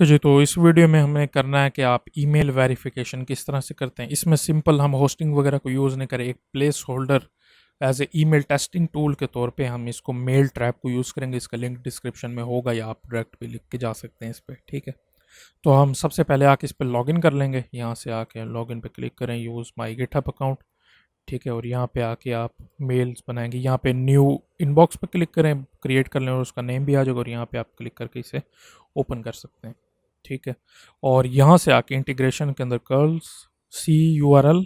Okay जी, तो इस video में हमें करना है कि आप ईमेल वेरिफिकेशन किस तरह से करते हैं। इसमें सिंपल हम होस्टिंग वगैरह को यूज़ नहीं करें, एक placeholder as a email testing tool के तौर पे हम इसको मेल ट्रैप को यूज़ करेंगे। इसका लिंक डिस्क्रिप्शन में होगा या आप डायरेक्ट भी लिख के जा सकते हैं इस पर, ठीक है। तो हम सबसे पहले आके इस पर लॉगिन कर लेंगे। यहाँ से आके लॉगिन पे क्लिक करें, यूज़ माई गिटहब अकाउंट, ठीक है। और यहाँ पे आके आप मेल्स बनाएंगे, यहाँ पे न्यू इनबॉक्स पे क्लिक करें, क्रिएट कर लें और उसका नेम भी आ जाएगा और यहाँ पे आप क्लिक करके इसे ओपन कर सकते हैं, ठीक है। और यहाँ से आके इंटीग्रेशन के अंदर कर्ल्स CURL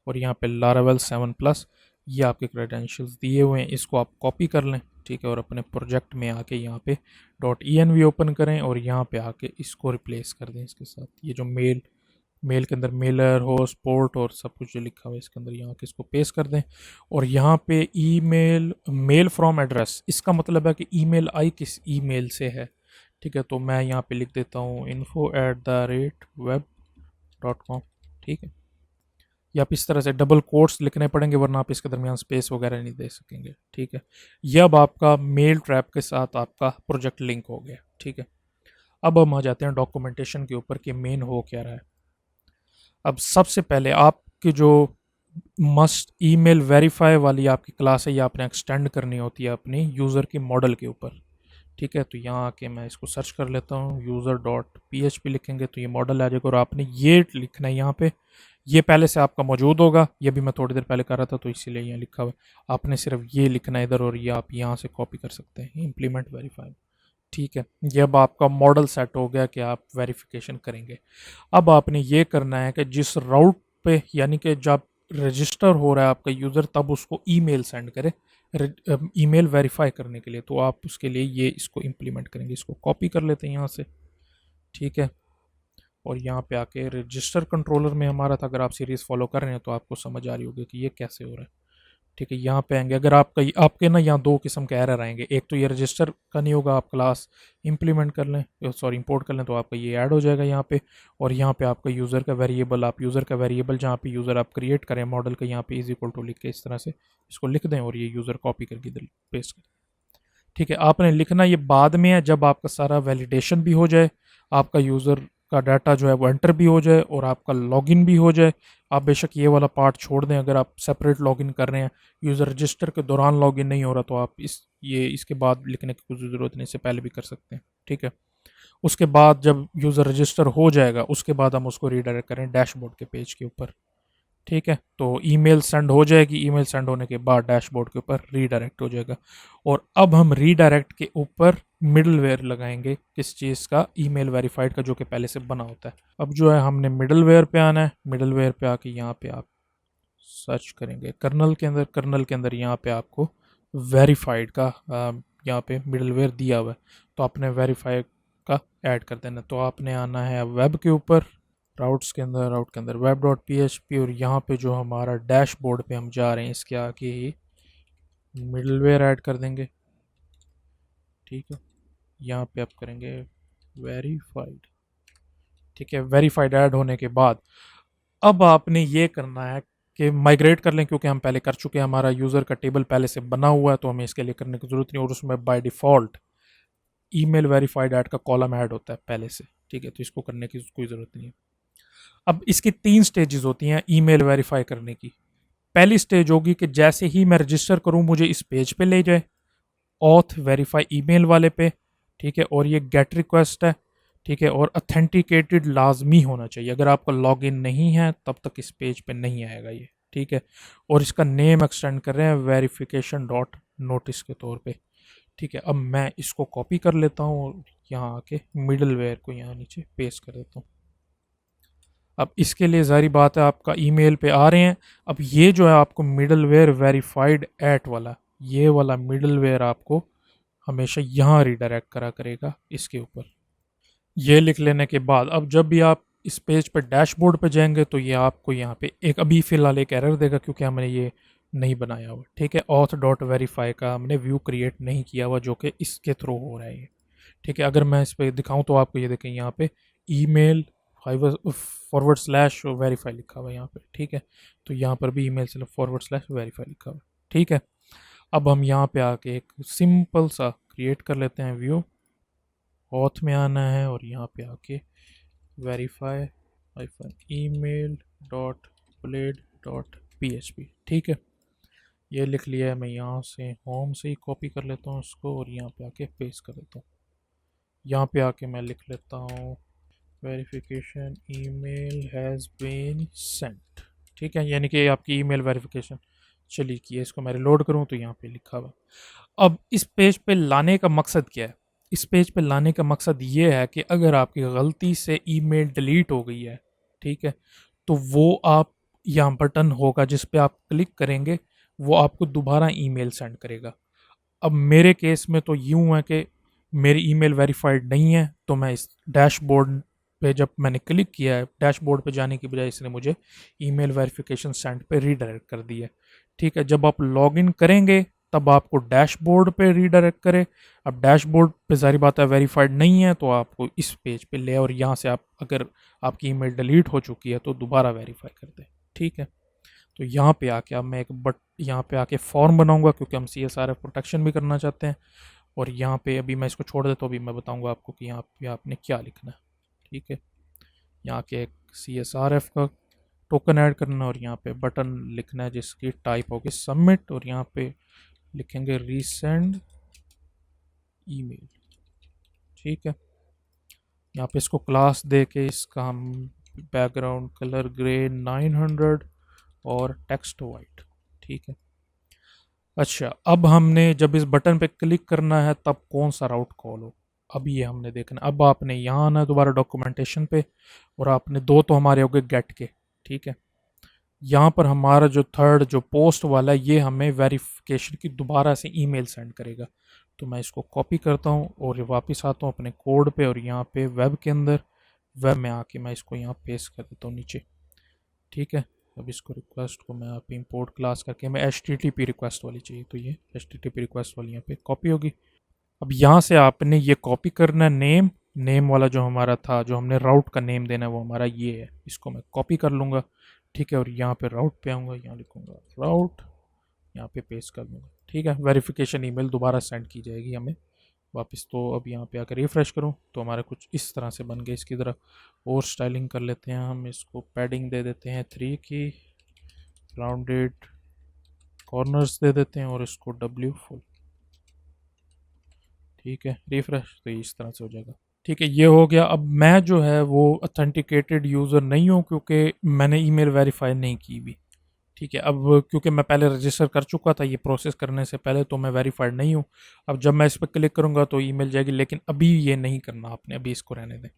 और यहाँ पे लारावेल 7+, ये आपके क्रेडेंशियल्स दिए हुए हैं, इसको आप कॉपी कर लें, ठीक है। और अपने प्रोजेक्ट में आके यहाँ पे .env ओपन करें और यहाँ पे आके इसको रिप्लेस कर दें इसके साथ। ये जो मेल के अंदर मेलर होस्ट पोर्ट और सब कुछ जो लिखा हुआ है इसके अंदर यहाँ के इसको पेस्ट कर दें। और यहाँ पे ईमेल मेल फ्रॉम एड्रेस, इसका मतलब है कि ईमेल आई किस ईमेल से है, ठीक है। तो मैं यहाँ पे लिख देता हूँ info@web.com, ठीक है। या आप इस तरह से डबल कोट्स लिखने पड़ेंगे वरना आप इसके दरमियान स्पेस वगैरह नहीं दे सकेंगे, ठीक है। यह अब आपका मेल ट्रैप के साथ आपका प्रोजेक्ट लिंक हो गया, ठीक है। अब हम आ जाते हैं डॉक्यूमेंटेशन के ऊपर कि मेन हो क्या रहा है। अब सबसे पहले आपकी जो मस्ट ईमेल वेरीफाई वाली आपकी क्लास है, ये आपने एक्सटेंड करनी होती है अपनी यूज़र की मॉडल के ऊपर, ठीक है। तो यहाँ आके मैं इसको सर्च कर लेता हूँ, user.php लिखेंगे तो ये मॉडल आ जाएगा और आपने ये लिखना है यहाँ पे। ये पहले से आपका मौजूद होगा, ये भी मैं थोड़ी देर पहले कर रहा था तो इसीलिए यहाँ लिखा हुआ है। आपने सिर्फ ये लिखना है इधर और ये आप यहाँ से कॉपी कर सकते हैं, इम्प्लीमेंट वेरीफाई, ठीक है। ये अब आपका मॉडल सेट हो गया कि आप वेरिफिकेशन करेंगे। अब आपने ये करना है कि जिस राउट पे यानी कि जब रजिस्टर हो रहा है आपका यूज़र तब उसको ईमेल सेंड करे ईमेल वेरीफाई करने के लिए, तो आप उसके लिए ये इसको इम्प्लीमेंट करेंगे। इसको कॉपी कर लेते हैं यहाँ से, ठीक है। और यहाँ पे आके रजिस्टर कंट्रोलर में हमारा था, अगर आप सीरीज़ फॉलो कर रहे हैं तो आपको समझ आ रही होगी कि ये कैसे हो रहा है, ठीक है। यहाँ पे आएंगे, अगर आपका आपके ना यहाँ दो किस्म के एरर आएंगे, एक तो ये रजिस्टर का नहीं होगा, आप क्लास इंप्लीमेंट कर लें, सॉरी इंपोर्ट कर लें तो आपका ये ऐड हो जाएगा यहाँ पे। और यहाँ पे आपका यूज़र का वेरिएबल, आप यूज़र का वेरिएबल जहाँ पे यूज़र आप क्रिएट करें मॉडल का, यहाँ पे इज इक्वल टू लिख के इस तरह से इसको लिख दें और ये यूज़र कॉपी करके इधर पेस्ट कर दें, ठीक है। आपने लिखना ये बाद में है, जब आपका सारा वैलिडेशन भी हो जाए, आपका यूज़र का डाटा जो है वो एंटर भी हो जाए और आपका लॉगिन भी हो जाए। आप बेशक ये वाला पार्ट छोड़ दें, अगर आप सेपरेट लॉगिन कर रहे हैं, यूज़र रजिस्टर के दौरान लॉगिन नहीं हो रहा तो आप इसके बाद लिखने की कुछ ज़रूरत नहीं, इससे पहले भी कर सकते हैं, ठीक है। उसके बाद जब यूज़र रजिस्टर हो जाएगा उसके बाद हम उसको रीडायरेक्ट करें डैशबोर्ड के पेज के ऊपर, ठीक है। तो ईमेल सेंड हो जाएगी, ईमेल सेंड होने के बाद डैशबोर्ड के ऊपर रीडायरेक्ट हो जाएगा। और अब हम रीडायरेक्ट के ऊपर मिडलवेयर लगाएंगे किस चीज़ का, ईमेल वेरीफाइड का, जो कि पहले से बना होता है। अब जो है हमने मिडलवेयर पे आना है, मिडलवेयर पे आके यहाँ पे आप सर्च करेंगे कर्नल के अंदर, कर्नल के अंदर यहाँ पे आपको वेरीफाइड का यहाँ पे मिडलवेयर दिया हुआ है, तो आपने वेरीफाई का ऐड कर देना। तो आपने आना है वेब के ऊपर, राउट्स के अंदर, राउट के अंदर web.php और यहाँ पे जो हमारा डैशबोर्ड पे हम जा रहे हैं इसके आगे ही मिडलवेयर ऐड कर देंगे, ठीक है। यहाँ पे आप करेंगे वेरीफाइड, ठीक है। वेरीफाइड ऐड होने के बाद अब आपने ये करना है कि माइग्रेट कर लें, क्योंकि हम पहले कर चुके हैं, हमारा यूज़र का टेबल पहले से बना हुआ है तो हमें इसके लिए करने की ज़रूरत नहीं, और उसमें by default email verified add का कॉलम ऐड होता है पहले से, ठीक है। तो इसको करने की कोई ज़रूरत नहीं है। अब इसकी 3 स्टेजेस होती हैं ईमेल वेरीफाई करने की। पहली स्टेज होगी कि जैसे ही मैं रजिस्टर करूं मुझे इस पेज पे ले जाए, ऑथ वेरीफाई ईमेल वाले पे, ठीक है। और ये गेट रिक्वेस्ट है, ठीक है। और अथेंटिकेटेड लाजमी होना चाहिए, अगर आपका लॉगिन नहीं है तब तक इस पेज पे नहीं आएगा ये, ठीक है। और इसका नेम एक्सटेंड कर रहे हैं वेरिफिकेशन डॉट नोटिस के तौर पे, ठीक है। अब मैं इसको कॉपी कर लेता हूँ और यहाँ आके मिडल वेयर को यहाँ नीचे पेस्ट कर देता हूँ। अब इसके लिए ज़ाहिर बात है आपका ईमेल पे आ रहे हैं। अब ये जो है आपको मिडलवेयर वेरीफाइड एट वाला, ये वाला मिडलवेयर आपको हमेशा यहाँ रीडायरेक्ट करा करेगा इसके ऊपर। ये लिख लेने के बाद अब जब भी आप इस पेज पर डैशबोर्ड पे जाएंगे तो ये आपको यहाँ पे एक अभी फ़िलहाल एक एरर देगा, क्योंकि हमने ये नहीं बनाया हुआ, ठीक है। ऑथ डॉट वेरीफाई का हमने व्यू क्रिएट नहीं किया हुआ, जो कि इसके थ्रू हो रहा है ये, ठीक है। अगर मैं इस पर दिखाऊं तो आपको ये देखें यहाँ पे ईमेल /वेरीफाई लिखा हुआ है यहाँ पे, ठीक है। तो यहाँ पर भी ईमेल /वेरीफाई लिखा हुआ है, ठीक है। अब हम यहाँ पे आके एक सिंपल सा क्रिएट कर लेते हैं व्यू, ऑथ में आना है और यहाँ पे आके verify email dot blade dot php। ठीक है, ये लिख लिया है। मैं यहाँ से होम से ही कॉपी कर लेता हूँ इसको और यहाँ पे आके पेस्ट कर देता हूँ। यहाँ पे आके मैं लिख लेता हूँ verification email has been sent. ठीक है, यानी कि आपकी ईमेल वेरिफिकेशन चली की है। इसको मैं रिलोड करूँ तो यहाँ पे लिखा हुआ। अब इस पेज पे लाने का मकसद क्या है? इस पेज पे लाने का मकसद ये है कि अगर आपकी गलती से ईमेल डिलीट हो गई है, ठीक है, तो वो आप यहाँ बटन होगा जिस पे आप क्लिक करेंगे, वो आपको दोबारा ईमेल सेंड करेगा। अब मेरे केस में तो यूँ है कि मेरी ईमेल वेरीफाइड नहीं है, तो मैं इस डैशबोर्ड पे जब मैंने क्लिक किया है, डैशबोर्ड पे जाने की बजाय इसने मुझे ईमेल वेरिफिकेशन सेंड पे रीडायरेक्ट कर दिया है। ठीक है, जब आप लॉगिन करेंगे तब आपको डैशबोर्ड पे रीडायरेक्ट करे। अब डैशबोर्ड पे जारी बात है वेरीफाइड नहीं है, तो आपको इस पेज पे ले और यहाँ से आप अगर आपकी ईमेल डिलीट हो चुकी है तो दोबारा वेरीफाई कर दें। ठीक है, तो यहाँ पे आके अब मैं एक यहाँ पे आके फॉर्म बनाऊंगा क्योंकि हम CSRF प्रोटेक्शन भी करना चाहते हैं। और यहाँ पे अभी मैं इसको छोड़ देता हूँ, अभी मैं बताऊंगा आपको कि यहाँ पे आपने क्या लिखना है। ठीक है, यहाँ के एक CSRF का टोकन ऐड करना और यहाँ पे बटन लिखना है जिसकी टाइप होगी सबमिट और यहाँ पे लिखेंगे रीसेंड ईमेल। ठीक है, यहाँ पे इसको क्लास दे के इसका हम बैकग्राउंड कलर ग्रे 900 और टेक्स्ट वाइट। ठीक है, अच्छा, अब हमने जब इस बटन पे क्लिक करना है तब कौन सा राउट कॉल हो, अब ये हमने देखना। अब आपने यहाँ आना है दोबारा डॉक्यूमेंटेशन पे और आपने दो तो हमारे हो गए गेट के। ठीक है, यहाँ पर हमारा जो थर्ड जो पोस्ट वाला है ये हमें वेरिफिकेशन की दोबारा से ईमेल सेंड करेगा। तो मैं इसको कॉपी करता हूँ और वापस आता हूँ अपने कोड पे और यहाँ पे वेब के अंदर वेब में आके मैं इसको यहाँ पेस्ट कर देता हूँ नीचे। ठीक है, अब इसको रिक्वेस्ट को मैं यहाँ पे इंपोर्ट क्लास करके मैं HTTP रिक्वेस्ट वाली चाहिए, तो ये HTTP रिक्वेस्ट वाली यहाँ पे कॉपी होगी। अब यहाँ से आपने ये कॉपी करना है नेम, नेम वाला जो हमारा था, जो हमने राउट का नेम देना है वो हमारा ये है, इसको मैं कॉपी कर लूँगा। ठीक है, और यहाँ पे राउट पे आऊँगा, यहाँ लिखूँगा राउट, यहाँ पे पेस्ट कर दूँगा। ठीक है, वेरिफिकेशन ईमेल दोबारा सेंड की जाएगी हमें वापस। तो अब यहाँ पे आकर रिफ्रेश करूँ तो हमारा कुछ इस तरह से बन गया। इसकी तरफ और स्टाइलिंग कर लेते हैं हम, इसको पैडिंग दे देते हैं 3 की, राउंडेड कॉर्नर्स दे देते हैं और इसको W फुल। ठीक है, रिफ्रेश तो इस तरह से हो जाएगा। ठीक है, ये हो गया। अब मैं जो है वो अथेंटिकेटेड यूज़र नहीं हूँ क्योंकि मैंने ईमेल वेरीफाई नहीं की हुई। ठीक है, अब क्योंकि मैं पहले रजिस्टर कर चुका था ये प्रोसेस करने से पहले, तो मैं वेरीफाइड नहीं हूँ। अब जब मैं इस पर क्लिक करूँगा तो ईमेल जाएगी, लेकिन अभी ये नहीं करना आपने, अभी इसको रहने दें।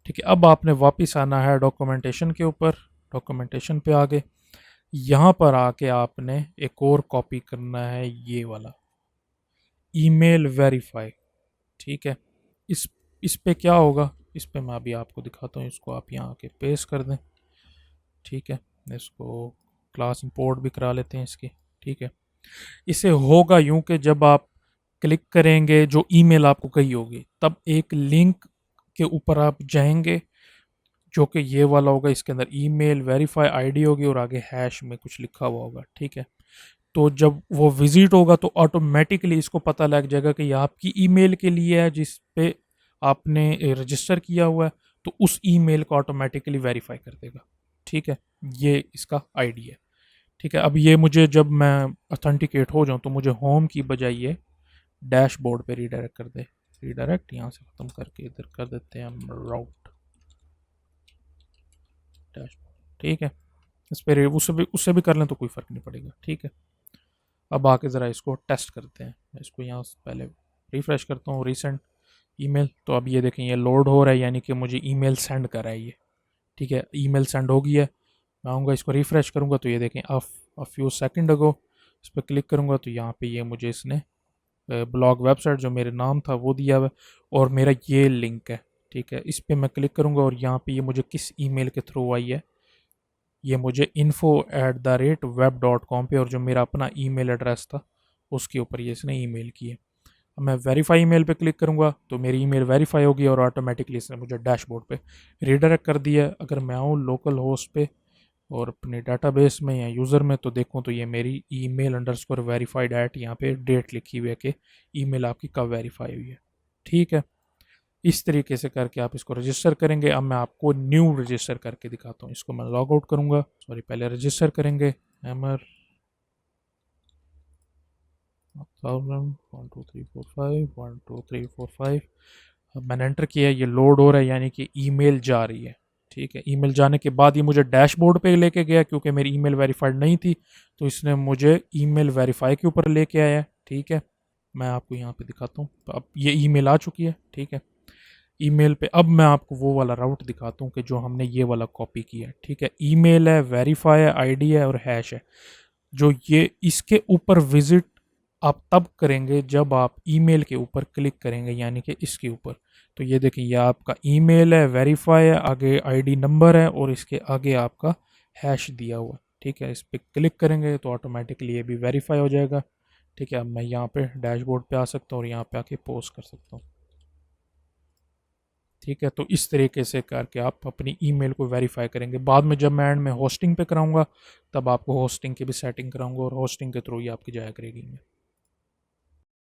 ठीक है, अब आपने वापस आना है डॉक्यूमेंटेशन के ऊपर, डॉक्यूमेंटेशन पे आगे यहाँ पर आके आपने एक और कॉपी करना है ये वाला ईमेल वेरीफाई। ठीक है, इस इस पे क्या होगा, इस पे मैं अभी आपको दिखाता हूँ। इसको आप यहाँ आके पेस्ट कर दें। ठीक है, इसको क्लास इंपोर्ट भी करा लेते हैं इसकी। ठीक है, इसे होगा यूं कि जब आप क्लिक करेंगे जो ईमेल आपको गई होगी तब एक लिंक के ऊपर आप जाएंगे जो कि ये वाला होगा। इसके अंदर ईमेल वेरीफाई आईडी होगी और आगे हैश में कुछ लिखा हुआ होगा। ठीक है, तो जब वो विजिट होगा तो ऑटोमेटिकली इसको पता लग जाएगा कि ये आपकी ईमेल के लिए है जिस पे आपने रजिस्टर किया हुआ है, तो उस ईमेल को ऑटोमेटिकली वेरीफाई कर देगा। ठीक है, ये इसका आईडी है। ठीक है, अब ये मुझे जब मैं अथेंटिकेट हो जाऊं तो मुझे होम की बजाय ये डैशबोर्ड पे रीडायरेक्ट कर दे। रीडायरेक्ट यहाँ से ख़त्म करके इधर कर देते हैं हम राउट डैशबोर्ड। ठीक है, इस पर उससे भी कर लें तो कोई फ़र्क नहीं पड़ेगा। ठीक है, अब आके ज़रा इसको टेस्ट करते हैं। मैं इसको यहाँ से पहले रिफ़्रेश करता हूँ रिसेंट ईमेल, तो अब ये देखें ये लोड हो रहा है, यानी कि मुझे ईमेल सेंड कर रहा है ये। ठीक है, ईमेल सेंड हो गई है। मैं आऊँगा इसको रिफ़्रेश करूँगा तो ये देखें अ फ्यू सेकंड अगो, इस पर क्लिक करूँगा तो यहाँ पे ये मुझे इसने ब्लॉग वेबसाइट जो मेरे नाम था वो दिया हुआ है और मेरा ये लिंक है। ठीक है, इस पर मैं क्लिक करूँगा और यहाँ पे ये मुझे किस ईमेल के थ्रू आई है, ये मुझे info@web.com पे, और जो मेरा अपना ईमेल एड्रेस था उसके ऊपर ये इसने ईमेल की है। अब मैं वेरीफाई ईमेल पे क्लिक करूँगा तो मेरी ईमेल वेरीफाई होगी और ऑटोमेटिकली इसने मुझे डैशबोर्ड पे रीडायरेक्ट कर दिया है। अगर मैं आऊँ लोकल होस्ट पे और अपने डाटाबेस में या यूज़र में तो देखूँ तो ये मेरी ईमेल अंडरस्कोर वेरीफाइड एट यहाँ पे डेट लिखी हुई है कि ईमेल आपकी कब वेरीफाई हुई है। ठीक है, इस तरीके से करके आप इसको रजिस्टर करेंगे। अब मैं आपको न्यू रजिस्टर करके दिखाता हूँ। इसको मैं लॉग आउट करूँगा, सॉरी पहले रजिस्टर करेंगे। हैमर 1000 1 2 3 4 5 1 2 3 4 5। अब मैंने एंटर किया, ये लोड हो रहा है, यानी कि ईमेल जा रही है। ठीक है, ईमेल जाने के बाद ये मुझे डैशबोर्ड पे लेके गया, क्योंकि मेरी ईमेल वेरीफाइड नहीं थी, तो इसने मुझे ईमेल वेरीफाई के ऊपर लेके आया। ठीक है, मैं आपको यहाँ पे दिखाता हूँ। तो अब ये ईमेल आ चुकी है। ठीक है, ईमेल पे अब मैं आपको वो वाला राउट दिखाता हूँ कि जो हमने ये वाला कॉपी किया है। ठीक है, ईमेल है, वेरीफाई है, आईडी है और हैश है। जो ये इसके ऊपर विजिट आप तब करेंगे जब आप ईमेल के ऊपर क्लिक करेंगे, यानी कि इसके ऊपर। तो ये देखिए, ये आपका ईमेल है, वेरीफाई है, आगे आईडी नंबर है और इसके आगे आपका हैश दिया हुआ है। ठीक है, इस पर क्लिक करेंगे तो ऑटोमेटिकली ये भी वेरीफाई हो जाएगा। ठीक है, अब मैं यहाँ पे डैशबोर्ड पे आ सकता हूँ और यहाँ पे आके पोस्ट कर सकता हूँ। ठीक है, तो इस तरीके से करके आप अपनी ईमेल को वेरीफाई करेंगे। बाद में जब मैं एंड में होस्टिंग पे कराऊंगा, तब आपको होस्टिंग की भी सेटिंग कराऊंगा और होस्टिंग के थ्रू ही आपकी जाया करेगी email।